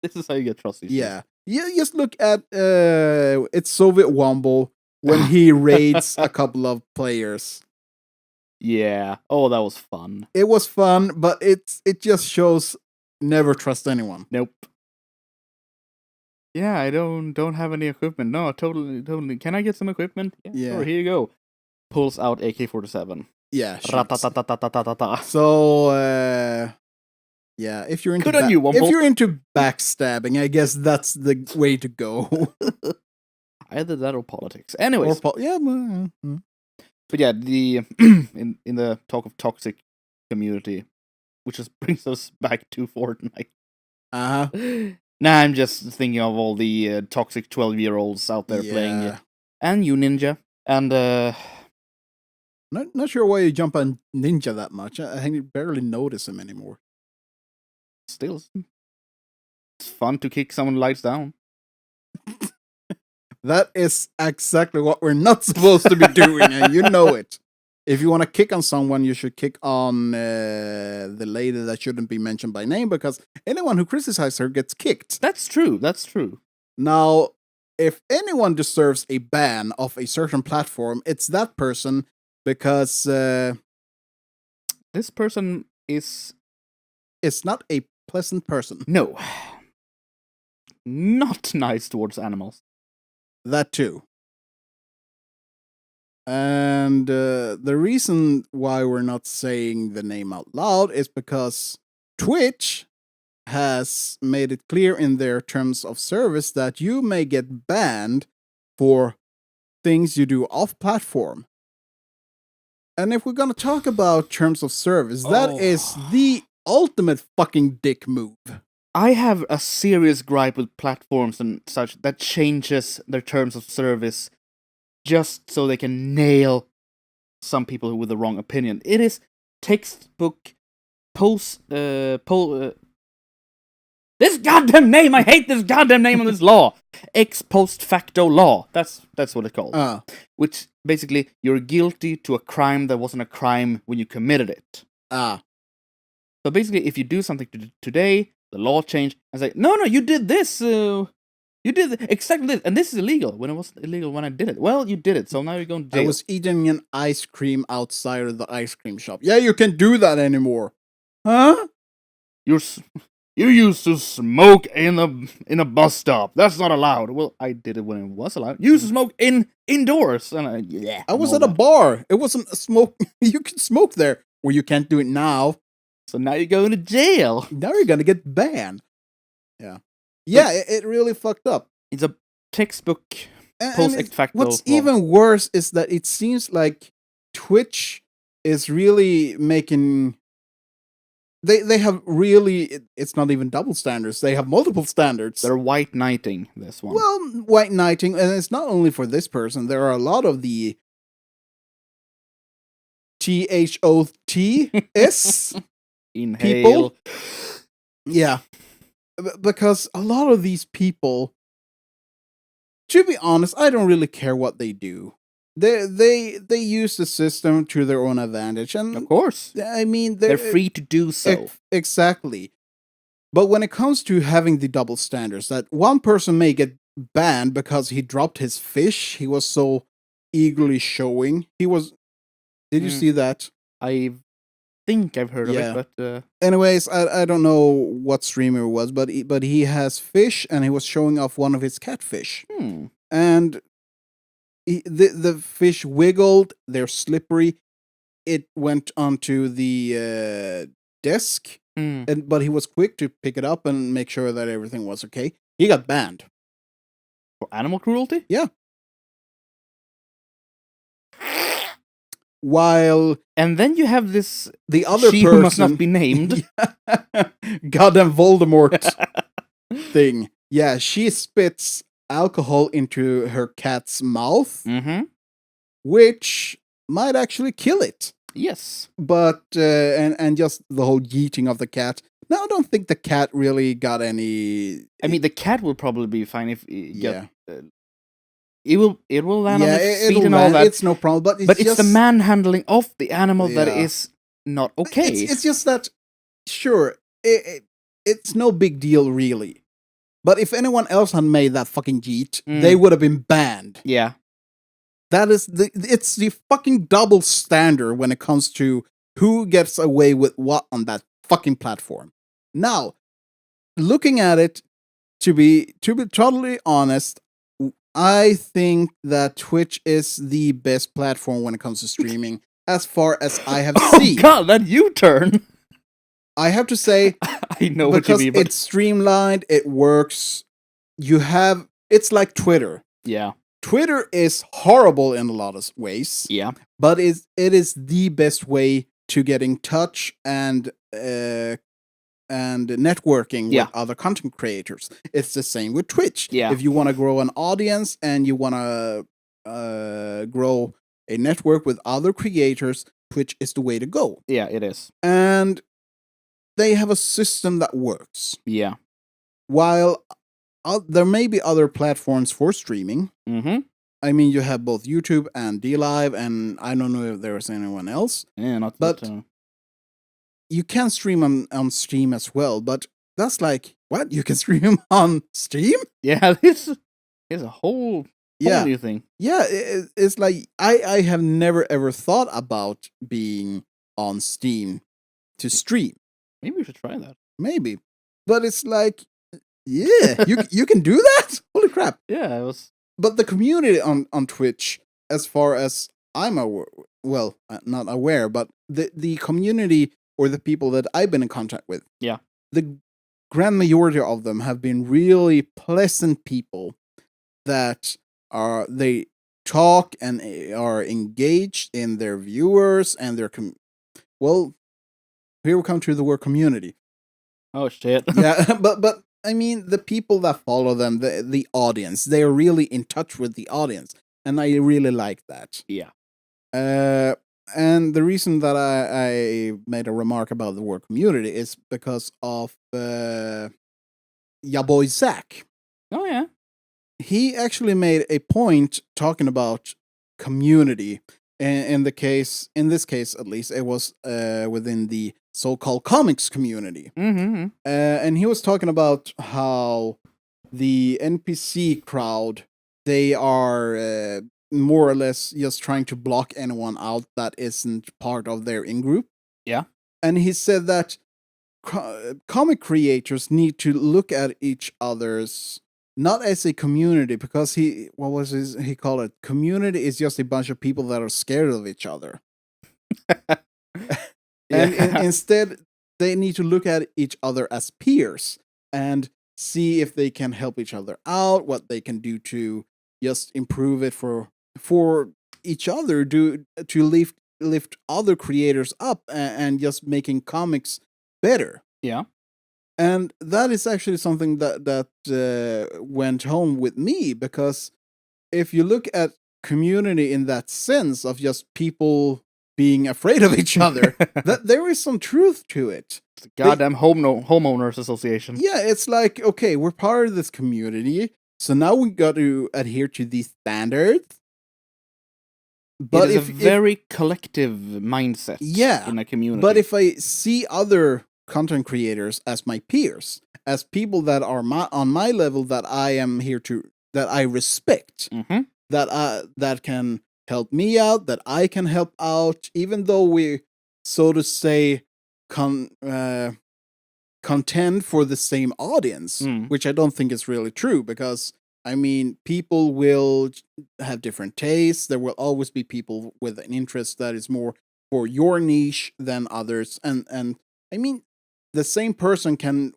This is how you get trust issues. Yeah. You just look at it's Soviet Womble when he raids a couple of players. Yeah. Oh, that was fun. It was fun, but it just shows never trust anyone. Nope. Yeah, I don't have any equipment. No, totally. Can I get some equipment? Yeah. Sure, here you go. Pulls out AK-47. Yeah. Ratatatatatatatata. So, yeah, if you're into backstabbing, I guess that's the way to go. Either that or politics. Anyways. But yeah, the in the talk of toxic community, which just brings us back to Fortnite. Nah, I'm just thinking of all the toxic 12-year-olds out there playing it. And you, Ninja. And, Not sure why you jump on Ninja that much. I barely notice him anymore. Still, it's fun to kick someone lights down. That is exactly what we're not supposed to be doing, and you know it. If you want to kick on someone, you should kick on the lady that shouldn't be mentioned by name, because anyone who criticizes her gets kicked. That's true. Now, if anyone deserves a ban of a certain platform, it's that person, because this person is not a pleasant person. No. Not nice towards animals. That too. And the reason why we're not saying the name out loud is because Twitch has made it clear in their terms of service that you may get banned for things you do off platform. And if we're going to talk about terms of service, that is the ultimate fucking dick move. I have a serious gripe with platforms and such that changes their terms of service just so they can nail some people with the wrong opinion. It is textbook this goddamn name! I hate this goddamn name on this law! Ex post facto law. That's what it's called. Which, basically, you're guilty to a crime that wasn't a crime when you committed it. So basically, if you do something today, the law changed and say, no, you did this, you did exactly this, and this is illegal, when it wasn't illegal when I did it. Well, you did it, so now you're going to jail. I was eating an ice cream outside of the ice cream shop. Yeah, you can't do that anymore. Huh? You used to smoke in a bus stop. That's not allowed. Well, I did it when it was allowed. You used to smoke indoors. And I was at a bar. It wasn't a smoke. You can smoke there. Well, you can't do it now. So now you're going to jail. Now you're going to get banned. Yeah. Yeah, it really fucked up. It's a textbook post facto. What's even worse is that it seems like Twitch is really making... They have really... It's not even double standards. They have multiple standards. They're white knighting this one. Well, white knighting, and it's not only for this person. There are a lot of the THOTS Inhale. people. Yeah. Because a lot of these people, to be honest, I don't really care what they do. They use the system to their own advantage, and of course, I mean they're free to do so. Exactly. But when it comes to having the double standards, that one person may get banned because he dropped his fish, he was so eagerly showing. He was. Did you see that? I think I've heard of it, but anyways, I don't know what streamer it was, but he has fish, and he was showing off one of his catfish, and the fish wiggled. They're slippery. It went onto the desk, but he was quick to pick it up and make sure that everything was okay. He got banned for animal cruelty. Yeah. while And then you have this the other she person who must not be named. goddamn Voldemort thing. Yeah, she spits alcohol into her cat's mouth, which might actually kill it. Yes. But and just the whole yeeting of the cat. No, I don't think the cat really got any. I mean, the cat will probably be fine if Yeah. It will land on its feet it'll and all land. that. It's no problem. But It's just the manhandling of the animal that Yeah. is not okay. It's just that, sure, it's no big deal really. But if anyone else had made that fucking yeet, they would have been banned. Yeah. That is it's the fucking double standard when it comes to who gets away with what on that fucking platform. Now, looking at it, to be totally honest, I think that Twitch is the best platform when it comes to streaming, as far as I have seen. Oh god, that U-turn! I have to say, I know what you mean, but it's streamlined, it works. It's like Twitter. Yeah. Twitter is horrible in a lot of ways. Yeah. But it is the best way to get in touch and networking with other content creators. It's the same with Twitch. Yeah. If you want to grow an audience and you want to grow a network with other creators, Twitch is the way to go. Yeah, it is. And they have a system that works. Yeah. While there may be other platforms for streaming. I mean, you have both YouTube and DLive, and I don't know if there's anyone else. Yeah, not but that, you can stream on Steam as well. But that's like, what? You can stream on Steam? Yeah, this is a whole new thing. Yeah, it's like I have never ever thought about being on Steam to stream. Maybe we should try that. Maybe, but it's like, yeah, you can do that. Holy crap! Yeah, it was. But the community on Twitch, as far as I'm aware, well, not aware, but the community or the people that I've been in contact with, the grand majority of them have been really pleasant people that they talk and are engaged in their viewers and their well, here we come to the word community. Oh shit. Yeah, but I mean, the people that follow them, the audience, they are really in touch with the audience, and I really like that. Yeah. And the reason that I made a remark about the word community is because of ya boy Zach. Oh yeah. He actually made a point talking about community. In this case at least, it was within the so-called comics community. And he was talking about how the NPC crowd, they are more or less just trying to block anyone out that isn't part of their in-group. Yeah. And he said that comic creators need to look at each other's not as a community, because he called it? Community is just a bunch of people that are scared of each other. And instead, they need to look at each other as peers and see if they can help each other out, what they can do to just improve it for each other, to lift other creators up and just making comics better. Yeah. And that is actually something that went home with me, because if you look at community in that sense of just people being afraid of each other, that there is some truth to it. It's the goddamn homeowners association. Yeah, it's like, okay, we're part of this community, so now we got to adhere to these standards. But it's a very collective mindset in a community. But if I see other content creators as my peers, as people that are on my level, that I am here that I respect, that can help me out, that I can help out, even though we, so to say, contend for the same audience, which I don't think is really true, because I mean, people will have different tastes. There will always be people with an interest that is more for your niche than others, and I mean, the same person can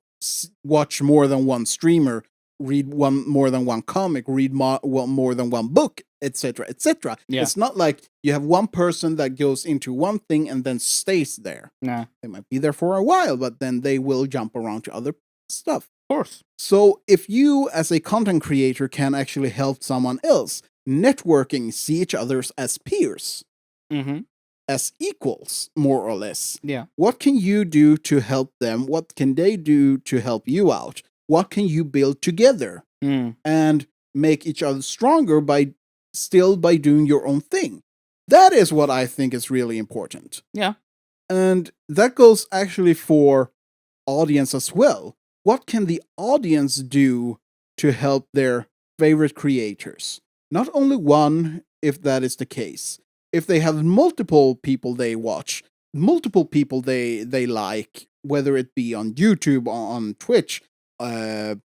watch more than one streamer read more than one comic, read more than one book, etc., etc. Yeah. It's not like you have one person that goes into one thing and then stays there. Nah. They might be there for a while, but then they will jump around to other stuff. Of course. So if you, as a content creator, can actually help someone else, networking, see each other as peers, as equals, more or less. Yeah. What can you do to help them? What can they do to help you out? What can you build together and make each other stronger by doing your own thing? That is what I think is really important. Yeah. And that goes actually for audience as well. What can the audience do to help their favorite creators? Not only one, if that is the case. If they have multiple people they watch, multiple people they like, whether it be on YouTube, on Twitch,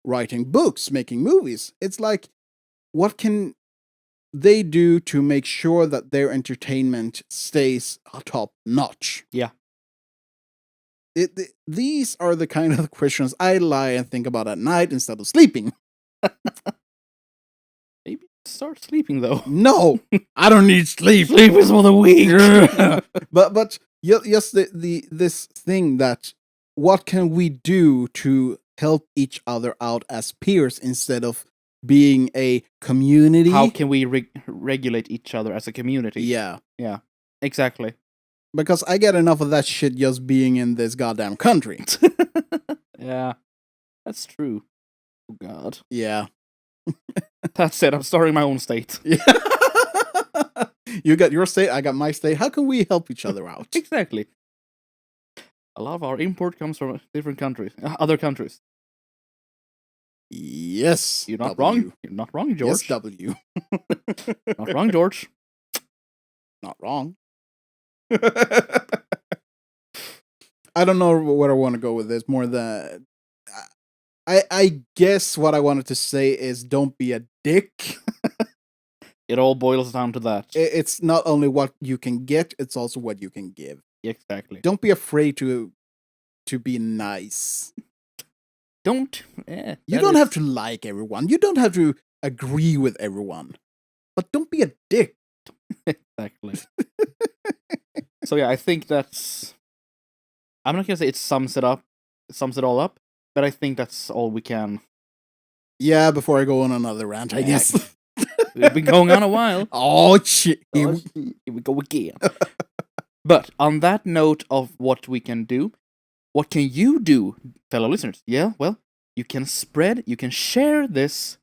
writing books, making movies, it's like, what can they do to make sure that their entertainment stays top notch? Yeah. These are the kind of questions I lie and think about at night instead of sleeping. Maybe start sleeping though. No, I don't need sleep. Sleep is for the weak. but just this thing that what can we do to help each other out as peers instead of being a community? How can we regulate each other as a community? Yeah. Yeah. Exactly. Because I get enough of that shit just being in this goddamn country. Yeah. That's true. Oh god. Yeah. That's it. I'm starting my own state. You got your state, I got my state. How can we help each other out? Exactly. A lot of our import comes from different countries, other countries. Yes. You're not wrong. You're not wrong, George. Yes, W. Not wrong, George. Not wrong. I don't know where I want to go with this. More than I guess what I wanted to say is don't be a dick. It all boils down to that. It's not only what you can get, it's also what you can give. Exactly. Don't be afraid to be nice. Don't. You don't have to like everyone. You don't have to agree with everyone. But don't be a dick. Exactly. So yeah, I think that's. I'm not gonna say it sums it all up, but I think that's all we can. Yeah, before I go on another rant, I guess. We've been going on a while. Oh shit! Here we go again. But on that note of what we can do, what can you do, fellow listeners? Yeah, well, you can share this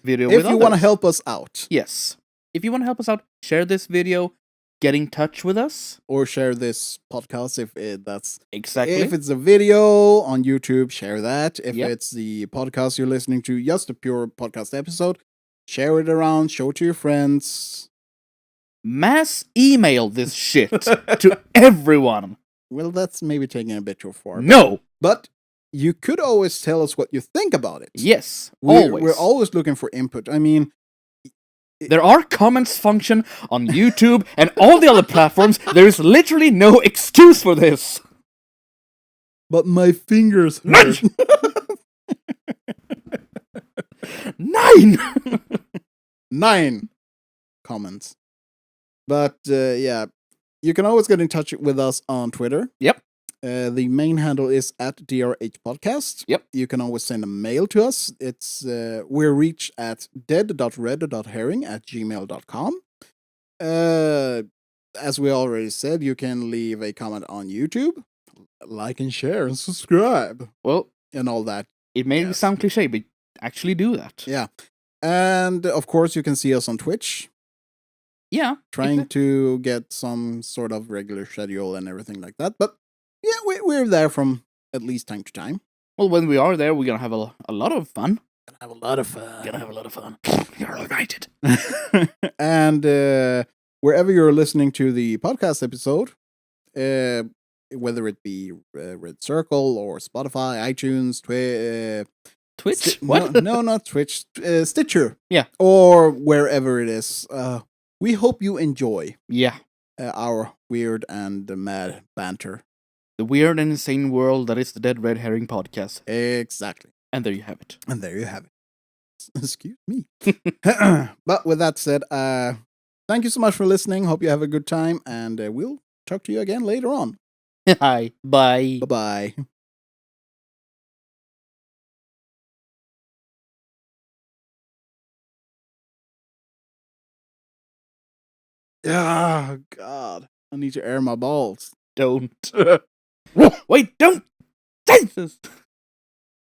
video with others. If you want to help us out. Yes. If you want to help us out, share this video, get in touch with us. Or share this podcast if that's... Exactly. If it's a video on YouTube, share that. If it's the podcast you're listening to, just a pure podcast episode, share it around, show it to your friends. Mass email this shit to everyone. Well, that's maybe taking a bit too far. No! But you could always tell us what you think about it. Yes, We're always looking for input. I mean... There are comments function on YouTube and all the other platforms. There is literally no excuse for this. But my fingers hurt. 9! 9 comments. But yeah, you can always get in touch with us on Twitter. Yep. The main handle is @DRH Podcast. Yep. You can always send a mail to us. It's we're reached at dead.red.herring@gmail.com. As we already said, you can leave a comment on YouTube, like and share and subscribe. Well, and all that. It may sound cliche, but actually do that. Yeah. And of course, you can see us on Twitch. Yeah. Trying to get some sort of regular schedule and everything like that. But yeah, we're there from at least time to time. Well, when we are there, we're going to have a lot of fun. Gonna have a lot of fun. You're invited. And wherever you're listening to the podcast episode, whether it be Red Circle or Spotify, iTunes, Twitch? What? No, not Twitch. Stitcher. Yeah. Or wherever it is. We hope you enjoy. Yeah. Our weird and mad banter. The weird and insane world that is the Dead Red Herring Podcast. Exactly. And there you have it. And there you have it. Excuse me. But with that said, thank you so much for listening. Hope you have a good time, and we'll talk to you again later on. Hi. Bye. Bye-bye. Oh, God. I need to air my balls. Don't. Wait, don't! Jesus!